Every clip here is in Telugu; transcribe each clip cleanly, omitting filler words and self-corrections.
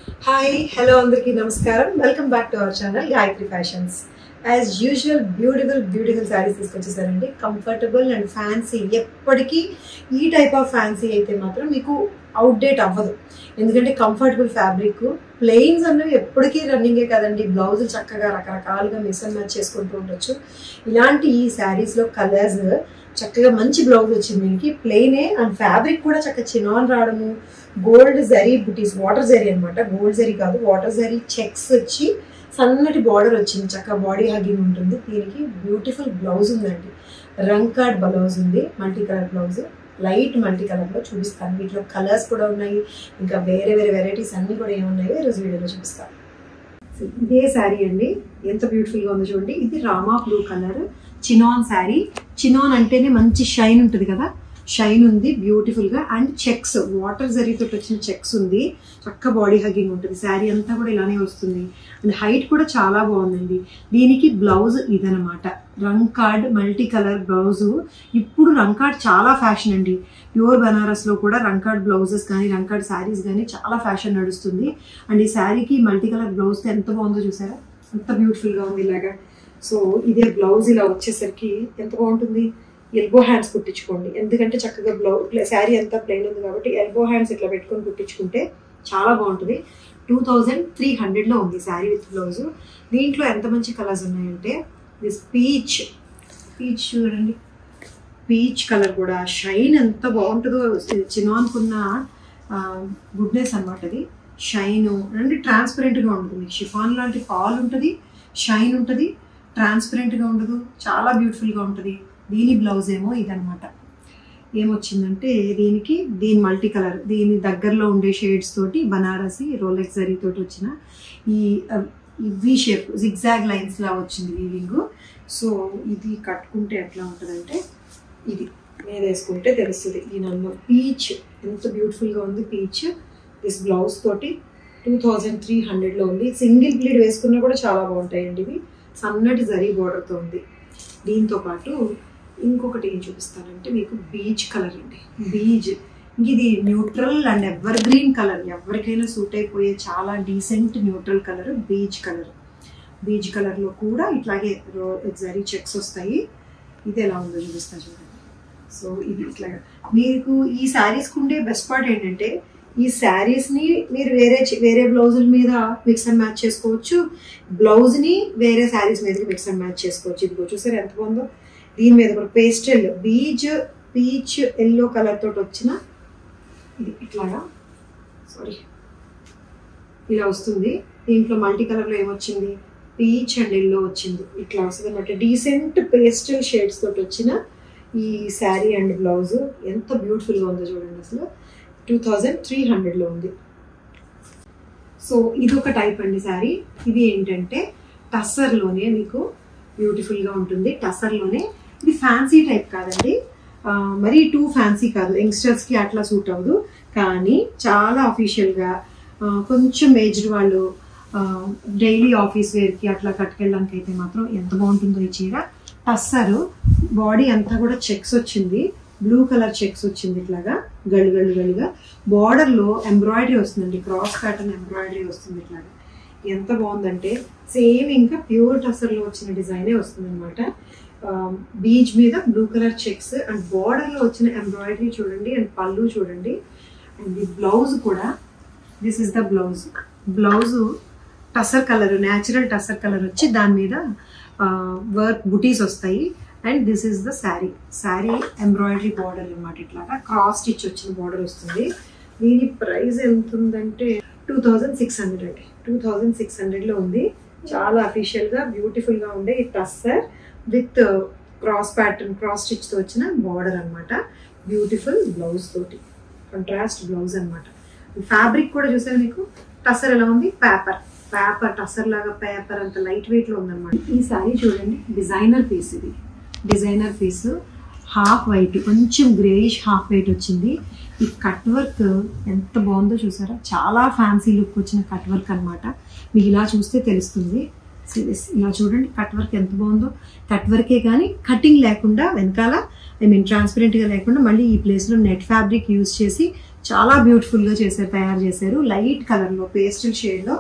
Hi, hello andarki namaskaram. Welcome back to our channel Gayatri Fashions. As usual, beautiful sarees తీసుకొచ్చేసారండి. Comfortable and fancy. ఎప్పటికీ ఈ టైప్ ఆఫ్ ఫ్యాన్సీ అయితే మాత్రం మీకు అవుట్డేట్ అవ్వదు. ఎందుకంటే కంఫర్టబుల్ ఫ్యాబ్రిక్, ప్లెయిన్స్ అన్నవి ఎప్పటికీ రన్నింగే కదండి. బ్లౌజులు చక్కగా రకరకాలుగా మిక్స్ అండ్ మ్యాచ్ చేసుకుంటూ ఉండొచ్చు. ఇలాంటి ఈ శారీస్లో కలర్స్ చక్కగా మంచి బ్లౌజ్ వచ్చింది దీనికి. ప్లెయినే అండ్ ఫ్యాబ్రిక్ కూడా చక్కగా చినాన్ రావడము, గోల్డ్ జరీ బుటీస్, వాటర్ జరీ అనమాట, గోల్డ్ జరీ కాదు, వాటర్ జరీ చెక్స్ వచ్చి సన్నటి బార్డర్ వచ్చింది. చక్కగా బాడీ హగ్గింగ్ ఉంటుంది. దీనికి బ్యూటిఫుల్ బ్లౌజ్ ఉందండి. రంగ్ కార్డ్ బ్లౌజ్ ఉంది, multi colour blouse, light multi కలర్లో చూపిస్తాను. వీటిలో కలర్స్ కూడా ఉన్నాయి, ఇంకా వేరే వెరైటీస్ అన్నీ కూడా ఏమున్నాయో ఈరోజు వీడియోలో చూపిస్తాను. ఇదే శారీ అండి, ఎంత బ్యూటిఫుల్గా ఉందో చూడండి. ఇది Rama blue colour chinon sari. Chinon అంటేనే మంచి షైన్ ఉంటుంది కదా, షైన్ ఉంది బ్యూటిఫుల్గా. అండ్ చెక్స్, వాటర్ జరీతో వచ్చిన చెక్స్ ఉంది. చక్క బాడీ హగ్గింగ్ ఉంటుంది. శారీ అంతా కూడా ఇలానే వస్తుంది. అండ్ హైట్ కూడా చాలా బాగుందండి. దీనికి బ్లౌజ్ ఇదనమాట, రంగ్ కార్డ్ మల్టీ కలర్ బ్లౌజు. ఇప్పుడు రంగ్ కార్డ్ చాలా ఫ్యాషన్ అండి. ప్యూర్ బనారస్లో కూడా రంగ్ కార్డ్ బ్లౌజెస్ కానీ రంగ్ కార్డ్ శారీస్ కానీ చాలా ఫ్యాషన్ నడుస్తుంది. అండ్ ఈ శారీకి మల్టీ కలర్ బ్లౌజ్తో ఎంత బాగుందో చూసారా, ఎంత బ్యూటిఫుల్గా ఉంది ఇలాగా. సో ఇదే బ్లౌజ్ ఇలా వచ్చేసరికి ఎంత బాగుంటుంది. ఎల్బో హ్యాండ్స్ కుట్టించుకోండి, ఎందుకంటే చక్కగా శారీ అంతా ప్లెయిన్ ఉంది కాబట్టి ఎల్బో హ్యాండ్స్ ఇట్లా పెట్టుకొని కుట్టించుకుంటే చాలా బాగుంటుంది. 2300లో ఉంది శారీ విత్ బ్లౌజ్. దీంట్లో ఎంత మంచి కలర్స్ ఉన్నాయంటే దిస్ పీచ్ చూడండి, పీచ్ కలర్ కూడా షైన్ ఎంత బాగుంటుందో. చినాన్కున్న గుడ్నెస్ అనమాట అది. షైన్ అంటే ట్రాన్స్పరెంట్గా ఉంటుంది. షిఫాన్ లాంటి ఫాల్ ఉంటుంది, షైన్ ఉంటుంది, ట్రాన్స్పరెంట్గా ఉండదు, చాలా బ్యూటిఫుల్గా ఉంటుంది. దీని బ్లౌజ్ ఏమో ఇదనమాట. ఏమొచ్చిందంటే దీని మల్టీ కలర్, దీని దగ్గరలో ఉండే షేడ్స్ తోటి బనారసి రోలెక్స్ జరీ తోటి వచ్చిన ఈ వి షేప్ జిగ్జాగ్ లైన్స్ లా వచ్చింది వీవింగ్. సో ఇది కట్టుకుంటే ఎట్లా ఉంటుందంటే, ఇది మీద వేసుకుంటే తెలుస్తుంది. దీని అన్న పీచ్ ఎంత బ్యూటిఫుల్గా ఉంది. పీచ్ దిస్ బ్లౌజ్ తోటి 2300లో ఉంది. సింగిల్ ప్లీడ్ వేసుకున్నా కూడా చాలా బాగుంటాయండి ఇవి. సన్నటి జరీ బోర్డర్తో ఉంది. దీంతో పాటు ఇంకొకటి ఏం చూపిస్తానంటే మీకు బీజ్ కలర్ అండి. బీజ్ ఇది neutral and evergreen colour, ఎవరికైనా సూట్ అయిపోయే చాలా decent neutral colour beige colour. Beige కలర్లో కూడా ఇట్లాగే జరీ చెక్స్ వస్తాయి. ఇది ఎలా ఉందో చూపిస్తా చూడండి. సో ఇది ఇట్లాగా మీకు ఈ శారీస్కి ఉండే బెస్ట్ పార్ట్ ఏంటంటే, ఈ శారీస్ని మీరు వేరే బ్లౌజుల మీద మిక్స్ అండ్ మ్యాచ్ చేసుకోవచ్చు, బ్లౌజ్ని వేరే శారీస్ మీదకి మిక్స్ అండ్ మ్యాచ్ చేసుకోవచ్చు. ఇదిగో చూసారు ఎంత బాగుందో. దీని మీద కూడా pastel beige peach yellow colour తోటి వచ్చిన ఇది ఇట్లాగా ఇలా వస్తుంది. దీంట్లో మల్టీ కలర్లో ఏమొచ్చింది, పీచ్ అండ్ ఎల్లో వచ్చింది. ఇట్లా వస్తుంది అన్నమాట. డీసెంట్ పేస్టల్ షేడ్స్ తోటి వచ్చిన ఈ శారీ అండ్ బ్లౌజ్ ఎంత బ్యూటిఫుల్గా ఉందో చూడండి. అసలు 2300లో ఉంది. సో ఇది ఒక టైప్ అండి శారీ. ఇది ఏంటంటే టస్సర్లోనే మీకు బ్యూటిఫుల్గా ఉంటుంది. టస్సర్లోనే ఇది ఫ్యాన్సీ టైప్ కాదండి, మరీ టూ ఫ్యాన్సీ కాదు, యంగ్స్టర్స్కి అట్లా సూట్ అవ్వదు. కానీ చాలా అఫీషియల్గా కొంచెం ఏజ్డ్ వాళ్ళు డైలీ ఆఫీస్ వేర్కి అట్లా కట్టుకెళ్ళడానికి అయితే మాత్రం ఎంత బాగుంటుందో ఈ చీర. టస్సర్ బాడీ అంతా కూడా చెక్స్ వచ్చింది, బ్లూ కలర్ చెక్స్ వచ్చింది. ఇట్లాగా గళ్ళుగా బార్డర్లో ఎంబ్రాయిడరీ వస్తుందండి, క్రాస్ ప్యాటర్న్ ఎంబ్రాయిడరీ వస్తుంది. ఇట్లాగా ఎంత బాగుందంటే సేమ్ ఇంకా ప్యూర్ టస్సర్లో వచ్చిన డిజైనే వస్తుంది అనమాట. బీచ్ మీద బ్లూ కలర్ చెక్స్ అండ్ బార్డర్లో వచ్చిన ఎంబ్రాయిడరీ చూడండి. అండ్ పళ్ళు చూడండి. అండ్ ఈ బ్లౌజ్ కూడా this is the blouse. Blouse tussar colour, natural tussar colour వచ్చి దాని మీద వర్క్ బుటీస్ వస్తాయి. And this is the sari embroidery border అనమాట. ఇట్లాగా క్రాస్ స్టిచ్ వచ్చిన బార్డర్ వస్తుంది. దీని ప్రైస్ ఎంత ఉందంటే 2600 అండి. 2600లో ఉంది. చాలా అఫీషియల్గా బ్యూటిఫుల్గా ఉండే ఈ tussar with cross pattern cross స్టిచ్తో వచ్చిన బార్డర్ అనమాట. బ్యూటిఫుల్ బ్లౌజ్ తోటి కాంట్రాస్ట్ బ్లౌజ్ అనమాట. ఫ్యాబ్రిక్ కూడా చూసారు మీకు. టస్సర్ ఎలా ఉంది, పేపర్ టస్సర్ లాగా పేపర్ అంత లైట్ వెయిట్లో ఉందన్నమాట. ఈ శారీ చూడండి, డిజైనర్ పీస్. ఇది డిజైనర్ పీస్, హాఫ్ వైట్, కొంచెం గ్రేయిష్ హాఫ్ వైట్ వచ్చింది. ఈ కట్ వర్క్ ఎంత బాగుందో చూసారా, చాలా ఫ్యాన్సీ లుక్ వచ్చిన కట్ వర్క్ అనమాట. మీకు ఇలా చూస్తే తెలుస్తుంది. ఇలా చూడండి కట్ వర్క్ ఎంత బాగుందో. కట్ వర్కే కానీ కటింగ్ లేకుండా వెనకాల ట్రాన్స్పరెంట్గా లేకుండా మళ్ళీ ఈ ప్లేస్లో నెట్ ఫ్యాబ్రిక్ యూజ్ చేసి చాలా బ్యూటిఫుల్గా తయారు చేశారు. లైట్ కలర్లో, పేస్టల్ షేడ్లో.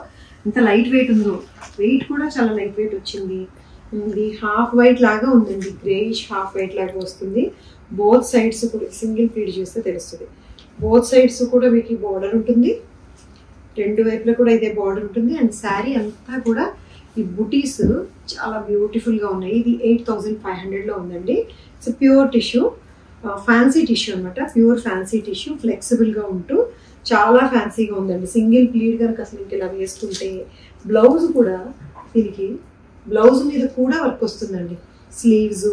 ఎంత లైట్ వెయిట్ ఉందో, వెయిట్ కూడా చాలా లైట్ వెయిట్ వచ్చింది. ఇది హాఫ్ వైట్ లాగా ఉందండి, గ్రేయిష్ హాఫ్ వైట్ లాగా వస్తుంది. బోత్ సైడ్స్ కూడా సింగిల్ ఫీడ్ చేస్తే తెలుస్తుంది. బోత్ సైడ్స్ కూడా మీకు బార్డర్ ఉంటుంది, రెండు వైపులో కూడా ఇదే బార్డర్ ఉంటుంది. అండ్ శారీ అంతా కూడా ఈ బుటీస్ చాలా బ్యూటిఫుల్గా ఉన్నాయి. ఇది 8500లో ఉందండి. It's pure tissue, fancy tissue అనమాట. ప్యూర్ ఫ్యాన్సీ టిష్యూ, ఫ్లెక్సిబుల్గా ఉంటూ చాలా ఫ్యాన్సీగా ఉందండి. సింగిల్ ప్లీడ్ కనుక అసలు ఇంక ఇలా వేసుకుంటే, బ్లౌజ్ కూడా దీనికి బ్లౌజ్ మీద కూడా వర్క్ వస్తుందండి. స్లీవ్స్,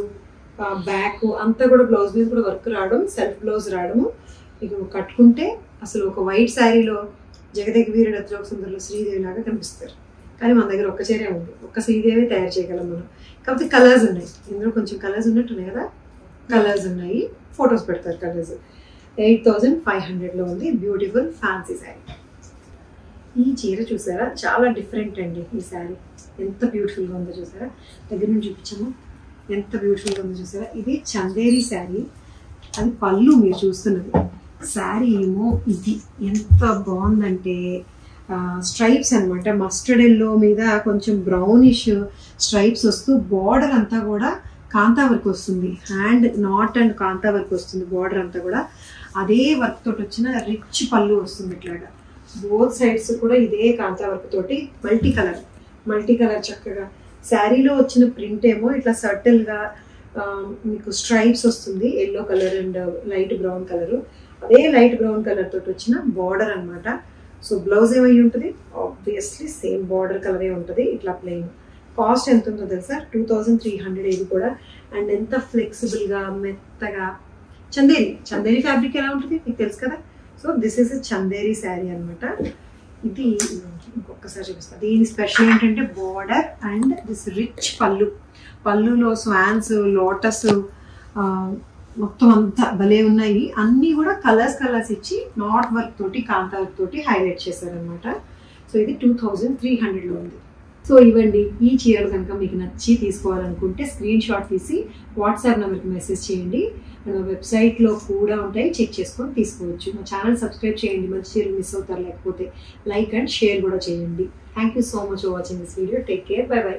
బ్యాక్ అంతా కూడా బ్లౌజ్ మీద కూడా వర్క్ రావడం, సెల్ఫ్ బ్లౌజ్ రావడము. ఇక కట్టుకుంటే అసలు ఒక వైట్ శారీలో జగదేక వీరుడు అతిలోక సుందరిలో శ్రీదేవి లాగా కనిపిస్తారు. కానీ మన దగ్గర ఒక్క చీరే ఉంది, ఒక్క శ్రీదేవి తయారు చేయగలం మనం. కాకపోతే కలర్స్ ఉన్నాయి, ఇందులో కొంచెం కలర్స్ ఉన్నట్టున్నాయి కదా, కలర్స్ ఉన్నాయి, ఫొటోస్ పెడతారు కలర్స్. 8500లో ఉంది. Beautiful fancy sari. ఈ చీర చూసారా, చాలా డిఫరెంట్ అండి. ఈ శారీ ఎంత బ్యూటిఫుల్గా ఉందో చూసారా, దగ్గర నుంచి చూపించాము, ఎంత బ్యూటిఫుల్గా ఉందో చూసారా. ఇది చందేరి శారీ, అది పళ్ళు మీరు చూస్తున్నది. శారీ ఏమో ఇది ఎంత బాగుందంటే స్ట్రైప్స్ అనమాట. మస్టర్డ్ ఎల్లో మీద కొంచెం బ్రౌనిష్ స్ట్రైప్స్ వస్తూ బార్డర్ అంతా కూడా కాంతా వర్క్ వస్తుంది. Hand knot and kantha work వస్తుంది బార్డర్ అంతా కూడా. అదే వర్క్ తోటి వచ్చిన రిచ్ పళ్ళు వస్తుంది ఇట్లాగా. బోత్ సైడ్స్ కూడా ఇదే కాంతా వర్క్ తోటి మల్టీ కలర్ చక్కగా. శారీలో వచ్చిన ప్రింట్ ఏమో ఇట్లా సర్టిల్గా మీకు స్ట్రైప్స్ వస్తుంది, yellow colour and light brown colour. అదే లైట్ బ్రౌన్ కలర్ తోటి వచ్చిన బార్డర్ అనమాట. సో బ్లౌజ్ ఏమై ఉంటుంది, ఆబ్వియస్లీ సేమ్ బార్డర్ కలరే ఉంటుంది, ఇట్లా ప్లెయిన్. కాస్ట్ ఎంత ఉందో తెలుసా, 2300 ఇది కూడా. అండ్ ఎంత ఫ్లెక్సిబుల్గా, మెత్తగా. చందేరి ఫ్యాబ్రిక్ ఎలా ఉంటుంది మీకు తెలుసు కదా. So this is a Chanderi sari అనమాట. ఇది ఇంకొకసారి చూపిస్తాను. దీని స్పెషల్ ఏంటంటే బార్డర్ అండ్ దిస్ రిచ్ పళ్ళులో స్వాన్స్, లోటస్ మొత్తం అంతా భలే ఉన్నాయి. అన్నీ కూడా కలర్స్ ఇచ్చి నాట్ వర్క్ తోటి, కాంతా వర్క్ తోటి హైలైట్ చేశారనమాట. సో ఇది 2300లో ఉంది. సో ఇవ్వండి, ఈ చీరలు కనుక మీకు నచ్చి తీసుకోవాలనుకుంటే స్క్రీన్ షాట్ తీసి వాట్సాప్ నెంబర్కి మెసేజ్ చేయండి. అండ్ వెబ్సైట్లో కూడా ఉంటాయి, చెక్ చేసుకొని తీసుకోవచ్చు. మా ఛానల్ సబ్స్క్రైబ్ చేయండి, మంచి చీరలు మిస్ అవుతారు. లేకపోతే లైక్ అండ్ షేర్ కూడా చేయండి. Thank you so much for watching this video. Take care, by by.